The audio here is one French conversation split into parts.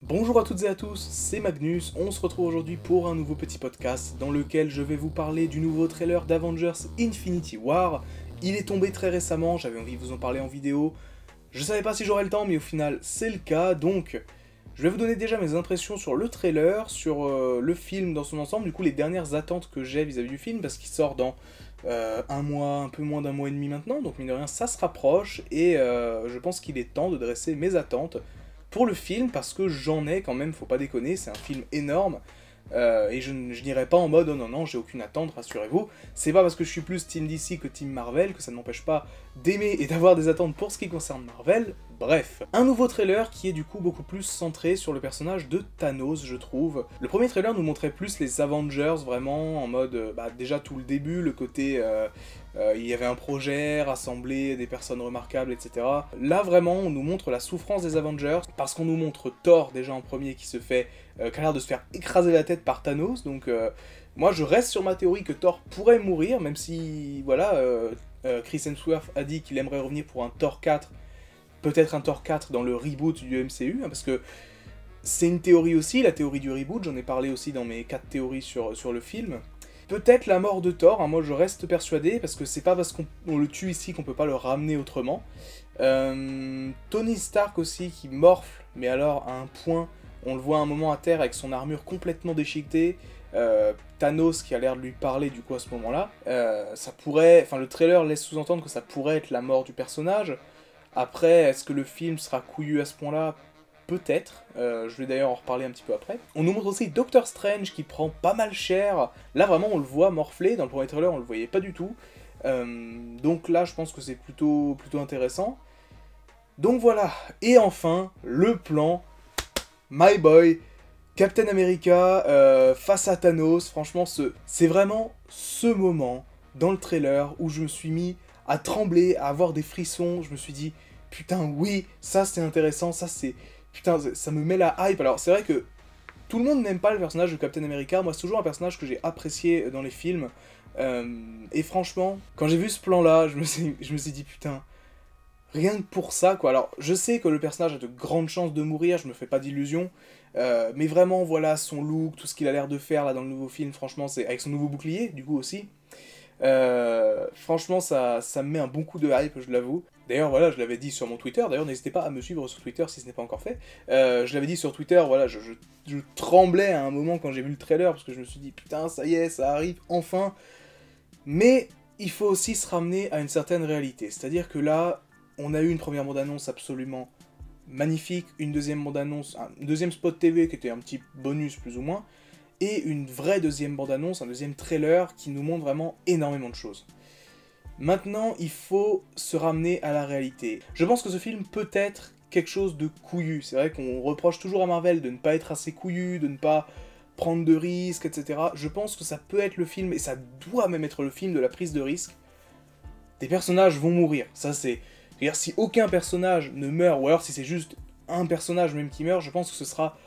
Bonjour à toutes et à tous, c'est Magnus, on se retrouve aujourd'hui pour un nouveau petit podcast dans lequel je vais vous parler du nouveau trailer d'Avengers Infinity War. Il est tombé très récemment, j'avais envie de vous en parler en vidéo, je savais pas si j'aurais le temps mais au final c'est le cas, donc je vais vous donner déjà mes impressions sur le trailer, sur le film dans son ensemble, du coup les dernières attentes que j'ai vis-à-vis du film, parce qu'il sort dans un mois, un peu moins d'un mois et demi maintenant, donc mine de rien ça se rapproche, et je pense qu'il est temps de dresser mes attentes pour le film, parce que j'en ai quand même, faut pas déconner, c'est un film énorme, et je n'irai pas en mode « oh non non, j'ai aucune attente, rassurez-vous », c'est pas parce que je suis plus Team DC que Team Marvel que ça ne m'empêche pas d'aimer et d'avoir des attentes pour ce qui concerne Marvel, bref. Un nouveau trailer qui est du coup beaucoup plus centré sur le personnage de Thanos, je trouve. Le premier trailer nous montrait plus les Avengers, vraiment, en mode, déjà tout le début, le côté... il y avait un projet, rassembler des personnes remarquables, etc. Là, vraiment, on nous montre la souffrance des Avengers, parce qu'on nous montre Thor, déjà en premier, qui a l'air de se faire écraser la tête par Thanos, donc moi je reste sur ma théorie que Thor pourrait mourir, même si, voilà, Chris Hemsworth a dit qu'il aimerait revenir pour un Thor 4, peut-être un Thor 4 dans le reboot du MCU, hein, parce que c'est une théorie aussi, la théorie du reboot, j'en ai parlé aussi dans mes 4 théories sur le film. Peut-être la mort de Thor, hein, moi je reste persuadé, parce que c'est pas parce qu'on le tue ici qu'on peut pas le ramener autrement. Tony Stark aussi qui morfle, mais alors à un point, on le voit un moment à terre avec son armure complètement déchiquetée, Thanos qui a l'air de lui parler du coup à ce moment-là. Ça pourrait, enfin le trailer laisse sous-entendre que ça pourrait être la mort du personnage. Après, est-ce que le film sera couillu à ce point-là? Peut-être, je vais d'ailleurs en reparler un petit peu après. On nous montre aussi Doctor Strange qui prend pas mal cher. Là vraiment on le voit morfler, dans le premier trailer on le voyait pas du tout. Donc là je pense que c'est plutôt intéressant. Donc voilà, et enfin, le plan, My Boy, Captain America face à Thanos, franchement c'est vraiment ce moment dans le trailer où je me suis mis à trembler, à avoir des frissons, je me suis dit, putain oui, ça c'est intéressant, ça c'est... Putain, ça me met la hype. Alors, c'est vrai que tout le monde n'aime pas le personnage de Captain America. Moi, c'est toujours un personnage que j'ai apprécié dans les films. Et franchement, quand j'ai vu ce plan-là, je me suis dit, putain, rien que pour ça, quoi. Alors, je sais que le personnage a de grandes chances de mourir, je me fais pas d'illusions. Mais vraiment, voilà, son look, tout ce qu'il a l'air de faire là dans le nouveau film, franchement, c'est avec son nouveau bouclier, du coup aussi. Franchement, ça me met un bon coup de hype, je l'avoue. D'ailleurs, voilà, je l'avais dit sur mon Twitter, d'ailleurs, n'hésitez pas à me suivre sur Twitter si ce n'est pas encore fait. Je l'avais dit sur Twitter, voilà, je tremblais à un moment quand j'ai vu le trailer, parce que je me suis dit, putain, ça y est, ça arrive, enfin. Mais il faut aussi se ramener à une certaine réalité, c'est-à-dire que là, on a eu une première bande-annonce absolument magnifique, une deuxième bande-annonce, un deuxième spot TV qui était un petit bonus plus ou moins, et une vraie deuxième bande-annonce, un deuxième trailer qui nous montre vraiment énormément de choses. Maintenant, il faut se ramener à la réalité. Je pense que ce film peut être quelque chose de couillu. C'est vrai qu'on reproche toujours à Marvel de ne pas être assez couillu, de ne pas prendre de risques, etc. Je pense que ça peut être le film, et ça doit même être le film de la prise de risque. Des personnages vont mourir, ça c'est... C'est-à-dire, si aucun personnage ne meurt, ou alors si c'est juste un personnage même qui meurt, je pense que ce sera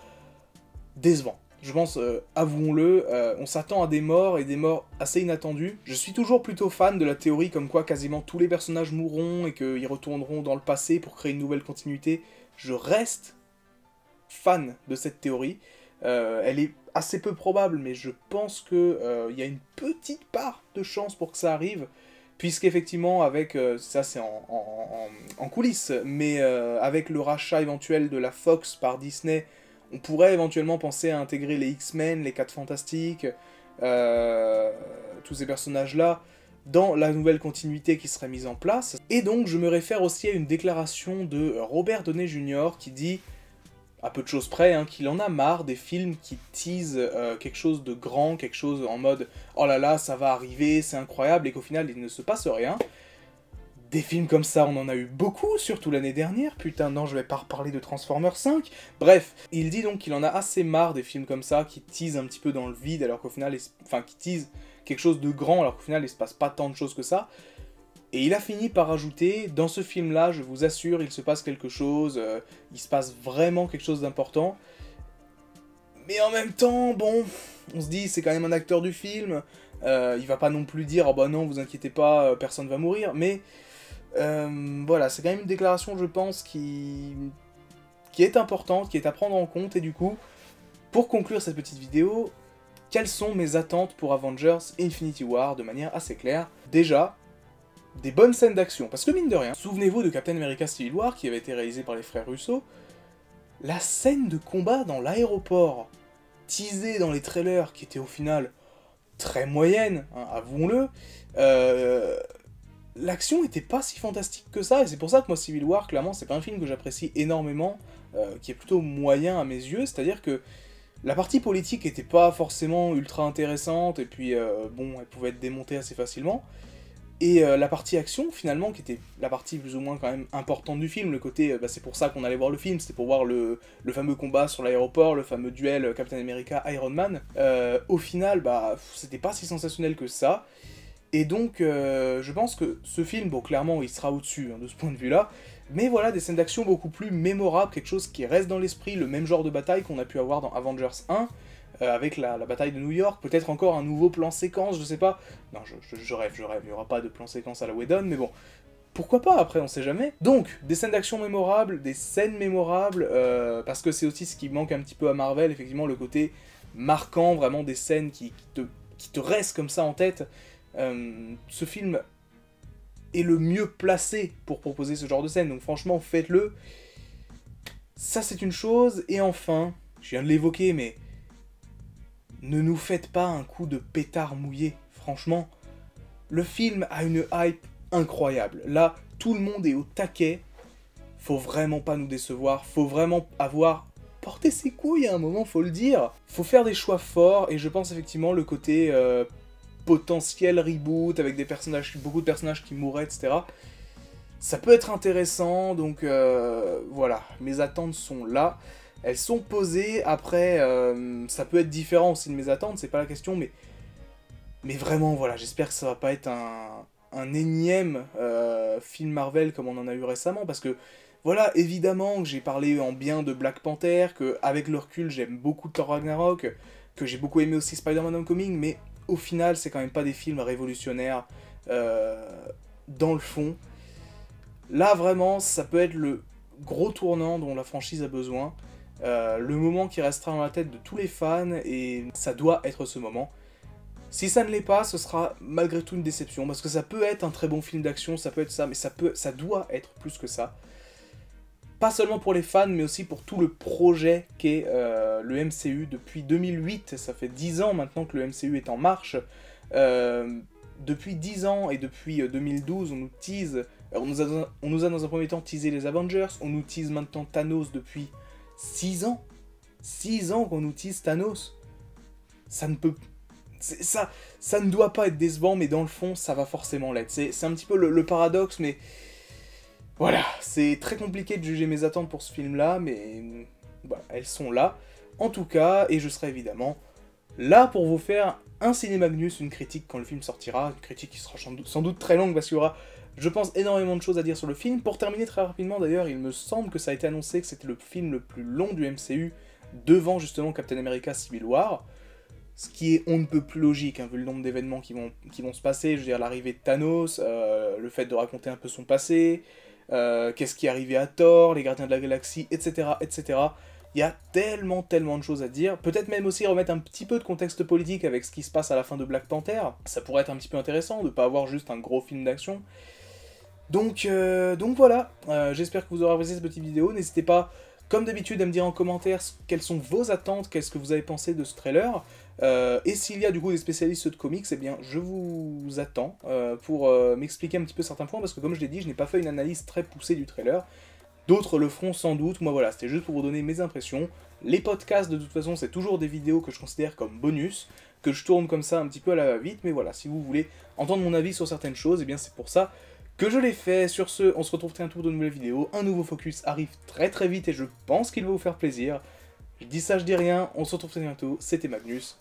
décevant. Je pense, avouons-le, on s'attend à des morts, et des morts assez inattendues. Je suis toujours plutôt fan de la théorie comme quoi quasiment tous les personnages mourront et qu'ils retourneront dans le passé pour créer une nouvelle continuité. Je reste fan de cette théorie. Elle est assez peu probable, mais je pense qu'il y a une petite part de chance pour que ça arrive, puisqu'effectivement, avec, ça c'est en coulisses, mais avec le rachat éventuel de la Fox par Disney, on pourrait éventuellement penser à intégrer les X-Men, les 4 Fantastiques, tous ces personnages-là, dans la nouvelle continuité qui serait mise en place. Et donc, je me réfère aussi à une déclaration de Robert Downey Jr. qui dit, à peu de choses près, hein, qu'il en a marre des films qui teasent quelque chose de grand, quelque chose en mode « oh là là, ça va arriver, c'est incroyable », et qu'au final, il ne se passe rien. Des films comme ça, on en a eu beaucoup, surtout l'année dernière, putain non, je vais pas reparler de Transformers 5. Bref, il dit donc qu'il en a assez marre des films comme ça, qui teasent un petit peu dans le vide, alors qu'au final, enfin, qui teasent quelque chose de grand, alors qu'au final, il se passe pas tant de choses que ça. Et il a fini par ajouter, dans ce film-là, je vous assure, il se passe quelque chose, il se passe vraiment quelque chose d'important. Mais en même temps, bon, on se dit, c'est quand même un acteur du film, il va pas non plus dire, oh bah non, vous inquiétez pas, personne va mourir, mais... voilà, c'est quand même une déclaration, je pense, qui qui est importante, qui est à prendre en compte, et du coup, pour conclure cette petite vidéo, quelles sont mes attentes pour Avengers Infinity War de manière assez claire? Déjà, des bonnes scènes d'action, parce que mine de rien, souvenez-vous de Captain America Civil War, qui avait été réalisé par les frères Russo, la scène de combat dans l'aéroport, teasée dans les trailers, qui était au final très moyenne, hein, avouons-le, l'action était pas si fantastique que ça, et c'est pour ça que moi Civil War, clairement, c'est pas un film que j'apprécie énormément, qui est plutôt moyen à mes yeux, c'est-à-dire que la partie politique était pas forcément ultra intéressante, et puis bon, elle pouvait être démontée assez facilement, et la partie action, finalement, qui était la partie plus ou moins quand même importante du film, le côté, c'est pour ça qu'on allait voir le film, c'était pour voir le fameux combat sur l'aéroport, le fameux duel Captain America-Iron Man, au final, c'était pas si sensationnel que ça, et donc je pense que ce film, bon, clairement, il sera au-dessus, hein, de ce point de vue-là, mais voilà, des scènes d'action beaucoup plus mémorables, quelque chose qui reste dans l'esprit, le même genre de bataille qu'on a pu avoir dans Avengers 1, avec la bataille de New York, peut-être encore un nouveau plan séquence, je sais pas. Non, je rêve, il n'y aura pas de plan séquence à la Whedon, mais bon, pourquoi pas, après, on sait jamais. Donc, des scènes d'action mémorables, des scènes mémorables, parce que c'est aussi ce qui manque un petit peu à Marvel, effectivement, le côté marquant, vraiment des scènes qui te restent comme ça en tête. Ce film est le mieux placé pour proposer ce genre de scène, donc franchement, faites-le. Ça, c'est une chose, et enfin, je viens de l'évoquer, mais ne nous faites pas un coup de pétard mouillé, franchement. Le film a une hype incroyable. Là, tout le monde est au taquet. Faut vraiment pas nous décevoir. Faut vraiment porter ses couilles à un moment, faut le dire. Faut faire des choix forts, et je pense effectivement le côté potentiel reboot, avec des personnages, beaucoup de personnages qui mourraient, etc. Ça peut être intéressant, donc voilà, mes attentes sont là. Elles sont posées, après, ça peut être différent aussi de mes attentes, c'est pas la question, mais vraiment, voilà, j'espère que ça va pas être un énième film Marvel comme on en a eu récemment, parce que, voilà, évidemment que j'ai parlé en bien de Black Panther, que avec le recul, j'aime beaucoup Thor Ragnarok, que j'ai beaucoup aimé aussi Spider-Man Homecoming, mais au final, c'est quand même pas des films révolutionnaires dans le fond. Là, vraiment, ça peut être le gros tournant dont la franchise a besoin. Le moment qui restera dans la tête de tous les fans, et ça doit être ce moment. Si ça ne l'est pas, ce sera malgré tout une déception, parce que ça peut être un très bon film d'action, ça peut être ça, mais ça doit être plus que ça. Pas seulement pour les fans, mais aussi pour tout le projet qu'est le MCU depuis 2008, ça fait 10 ans maintenant que le MCU est en marche. Depuis 10 ans et depuis 2012, on nous tease, on nous a dans un premier temps teasé les Avengers, on nous tease maintenant Thanos depuis 6 ans. 6 ans qu'on nous tease Thanos. Ça ne peut... Ça ne doit pas être décevant, mais dans le fond, ça va forcément l'être. C'est un petit peu le paradoxe, mais... Voilà, c'est très compliqué de juger mes attentes pour ce film-là, mais... Voilà, elles sont là. En tout cas, et je serai évidemment là pour vous faire un Cinémagnus, une critique quand le film sortira, une critique qui sera sans doute très longue, parce qu'il y aura, je pense, énormément de choses à dire sur le film. Pour terminer très rapidement, d'ailleurs, il me semble que ça a été annoncé que c'était le film le plus long du MCU, devant justement Captain America Civil War, ce qui est on ne peut plus logique, hein, vu le nombre d'événements qui vont se passer, je veux dire l'arrivée de Thanos, le fait de raconter un peu son passé, qu'est-ce qui est arrivé à Thor, les Gardiens de la Galaxie, etc., etc. Il y a tellement de choses à dire, peut-être même aussi remettre un petit peu de contexte politique avec ce qui se passe à la fin de Black Panther, ça pourrait être un petit peu intéressant de pas avoir juste un gros film d'action. Donc voilà, j'espère que vous aurez apprécié cette petite vidéo, n'hésitez pas, comme d'habitude, à me dire en commentaire quelles sont vos attentes, qu'est-ce que vous avez pensé de ce trailer, et s'il y a du coup des spécialistes de comics, eh bien je vous attends pour m'expliquer un petit peu certains points, parce que comme je l'ai dit, je n'ai pas fait une analyse très poussée du trailer. D'autres le feront sans doute, moi voilà, c'était juste pour vous donner mes impressions. Les podcasts, de toute façon, c'est toujours des vidéos que je considère comme bonus, que je tourne comme ça un petit peu à la va-vite, mais voilà, si vous voulez entendre mon avis sur certaines choses, eh bien c'est pour ça que je l'ai fait. Sur ce, on se retrouve très bientôt pour de nouvelles vidéos, un nouveau focus arrive très vite et je pense qu'il va vous faire plaisir. Je dis ça, je dis rien, on se retrouve très bientôt, c'était Magnus,